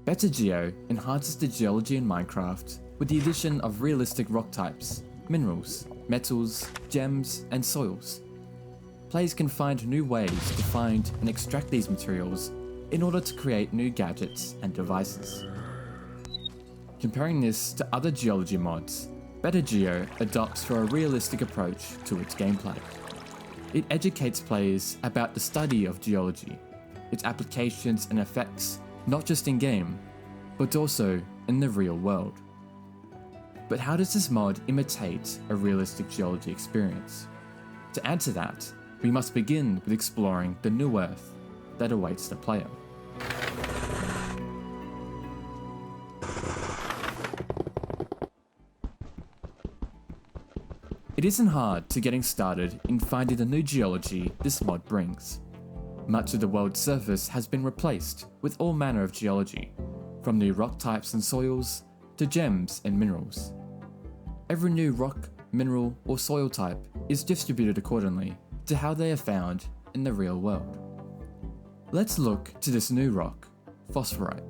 BetterGeo enhances the geology in Minecraft with the addition of realistic rock types, minerals, metals, gems, and soils. Players can find new ways to find and extract these materials in order to create new gadgets and devices. Comparing this to other geology mods, BetterGeo adopts a realistic approach to its gameplay. It educates players about the study of geology, its applications and effects, not just in-game, but also in the real world. But how does this mod imitate a realistic geology experience? To add to that, we must begin with exploring the new Earth that awaits the player. It isn't hard to getting started in finding the new geology this mod brings. Much of the world's surface has been replaced with all manner of geology, from new rock types and soils to gems and minerals. Every new rock, mineral, or soil type is distributed accordingly to how they are found in the real world. Let's look to this new rock, phosphorite.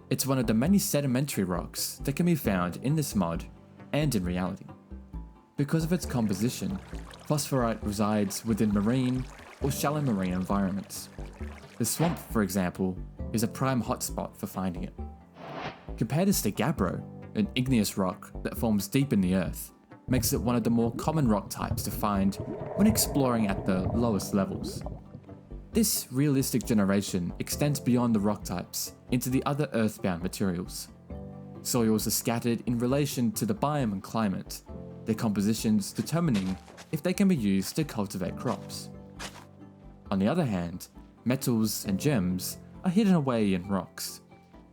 It's one of the many sedimentary rocks that can be found in this mod and in reality. Because of its composition, phosphorite resides within marine or shallow marine environments. The swamp, for example, is a prime hotspot for finding it. Compare this to gabbro, an igneous rock that forms deep in the earth, makes it one of the more common rock types to find when exploring at the lowest levels. This realistic generation extends beyond the rock types into the other earthbound materials. Soils are scattered in relation to the biome and climate, their compositions determining if they can be used to cultivate crops. On the other hand, metals and gems are hidden away in rocks.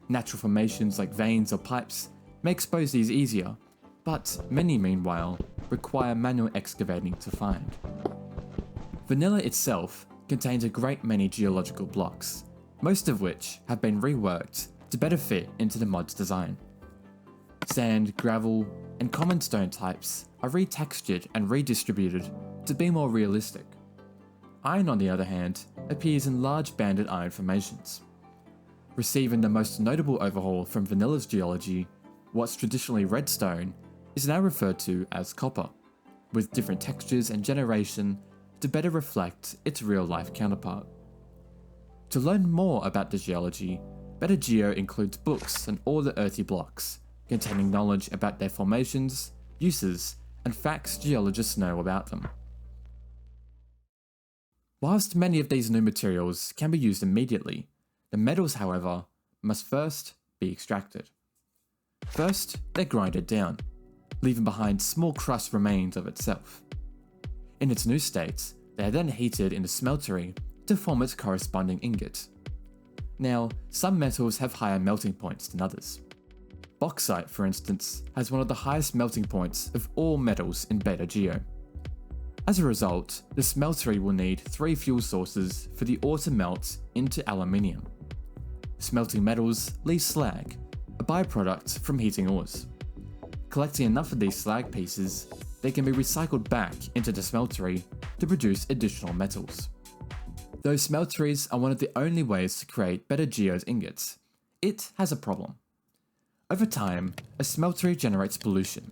Natural formations like veins or pipes may expose these easier, but many meanwhile require manual excavating to find. Vanilla itself contains a great many geological blocks, most of which have been reworked to better fit into the mod's design. Sand, gravel, and common stone types are retextured and redistributed to be more realistic. Iron, on the other hand, appears in large banded iron formations. Receiving the most notable overhaul from Vanilla's geology, what's traditionally red stone is now referred to as copper, with different textures and generation to better reflect its real-life counterpart. To learn more about the geology, BetterGeo includes books on all the earthy blocks, containing knowledge about their formations, uses, and facts geologists know about them. Whilst many of these new materials can be used immediately, the metals, however, must first be extracted. First, they're grinded down, leaving behind small crust remains of itself. In its new state, they are then heated in the smeltery to form its corresponding ingot. Now, some metals have higher melting points than others. Bauxite, for instance, has one of the highest melting points of all metals in BetterGeo. As a result, the smeltery will need 3 fuel sources for the ore to melt into aluminium. Smelting metals leave slag, a byproduct from heating ores. Collecting enough of these slag pieces, they can be recycled back into the smeltery to produce additional metals. Though smelteries are one of the only ways to create BetterGeo's ingots, it has a problem. Over time, a smeltery generates pollution,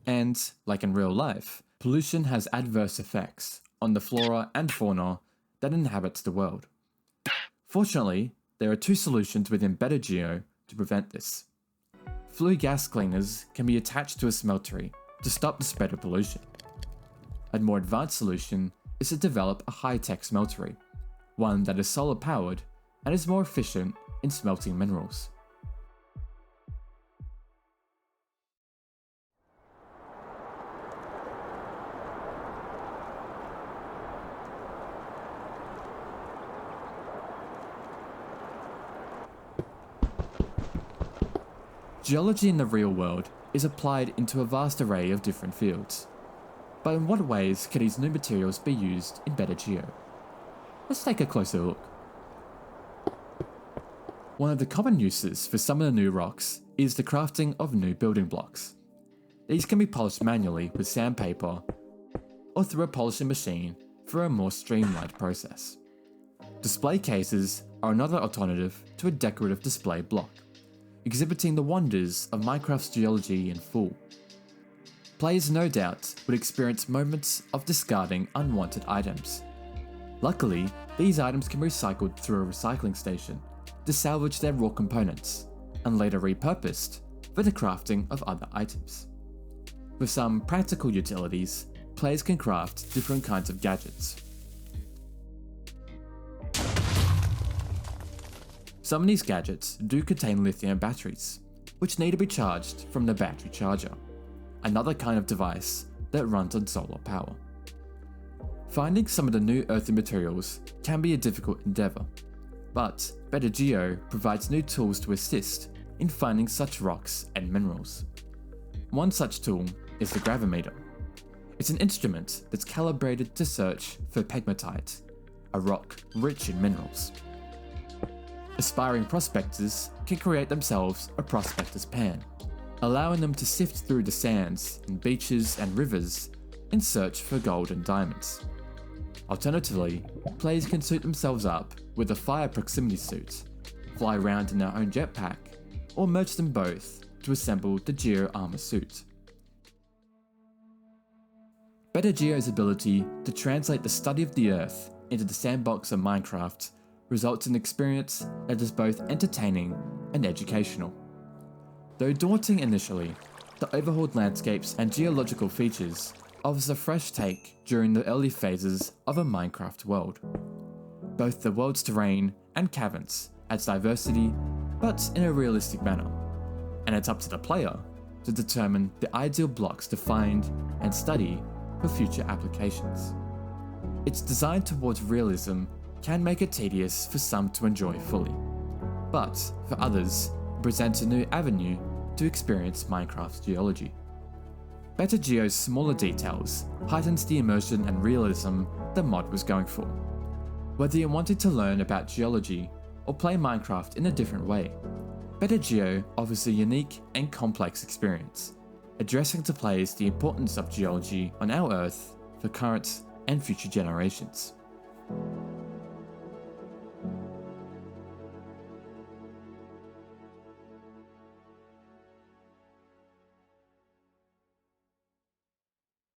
and, like in real life, pollution has adverse effects on the flora and fauna that inhabits the world. Fortunately, there are 2 solutions within BetterGeo to prevent this. Flue gas cleaners can be attached to a smeltery to stop the spread of pollution. A more advanced solution is to develop a high-tech smeltery, one that is solar-powered and is more efficient in smelting minerals. Geology in the real world is applied into a vast array of different fields. But in what ways can these new materials be used in BetterGeo? Let's take a closer look. One of the common uses for some of the new rocks is the crafting of new building blocks. These can be polished manually with sandpaper or through a polishing machine for a more streamlined process. Display cases are another alternative to a decorative display block, exhibiting the wonders of Minecraft's geology in full. Players no doubt would experience moments of discarding unwanted items. Luckily, these items can be recycled through a recycling station to salvage their raw components, and later repurposed for the crafting of other items. With some practical utilities, players can craft different kinds of gadgets. Some of these gadgets do contain lithium batteries, which need to be charged from the battery charger, another kind of device that runs on solar power. Finding some of the new earthy materials can be a difficult endeavour, but BetterGeo provides new tools to assist in finding such rocks and minerals. One such tool is the gravimeter. It's an instrument that's calibrated to search for pegmatite, a rock rich in minerals. Aspiring prospectors can create themselves a prospector's pan, allowing them to sift through the sands in beaches and rivers in search for gold and diamonds. Alternatively, players can suit themselves up with a fire proximity suit, fly around in their own jetpack, or merge them both to assemble the Geo armor suit. BetterGeo's ability to translate the study of the Earth into the sandbox of Minecraft results in an experience that is both entertaining and educational. Though daunting initially, the overhauled landscapes and geological features offers a fresh take during the early phases of a Minecraft world. Both the world's terrain and caverns adds diversity, but in a realistic manner, and it's up to the player to determine the ideal blocks to find and study for future applications. Its design towards realism can make it tedious for some to enjoy fully, but for others, it presents a new avenue to experience Minecraft's geology. BetterGeo's smaller details heightens the immersion and realism the mod was going for. Whether you're wanting to learn about geology or play Minecraft in a different way, BetterGeo offers a unique and complex experience, addressing to players the importance of geology on our Earth for current and future generations.